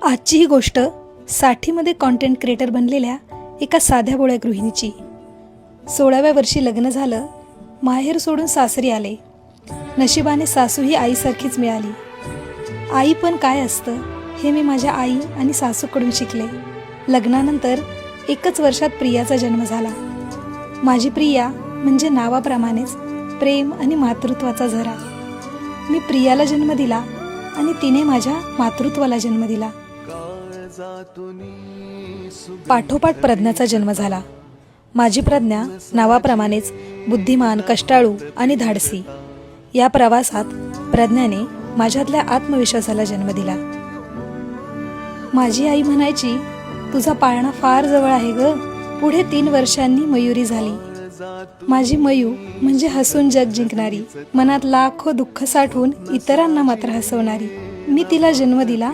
आजची ही गोष्ट साठीमध्ये content creator बनलेल्या एका साध्या भोळ्या गृहिणीची. 16व्या वर्षी लग्न झालं, माहेर सोडून सासरी आले. नशिबाने सासू ही आईसारखीच मिळाली. आई पण काय असतं हे मी माझ्या आई आणि सासूकडून शिकले. लग्नानंतर 1च वर्षात प्रियाचा जन्म झाला. माझी प्रिया म्हणजे नावाप्रमाणेच प्रेम आणि मातृत्वाचा झरा. मी प्रियाला जन्म दिला आणि तिने माझ्या मातृत्वाला जन्म दिला. पाठोपाठ प्रज्ञाचा जन्म झाला. माझी प्रज्ञा नावाप्रमाणेच बुद्धिमान, कष्टाळू आणि धाडसी. या प्रवासात प्रज्ञाने माझ्यातल्या आत्मविश्वासाला जन्म दिला. माझी आई म्हणायची, तुझा पाळणा फार जवळ आहे ग. पुढे 3 वर्षांनी मयुरी झाली. माझी मयू म्हणजे हसून जग जिंकणारी, मनात लाखो दुःख साठवून इतरांना मात्र हसवणारी. मी तिला जन्म दिला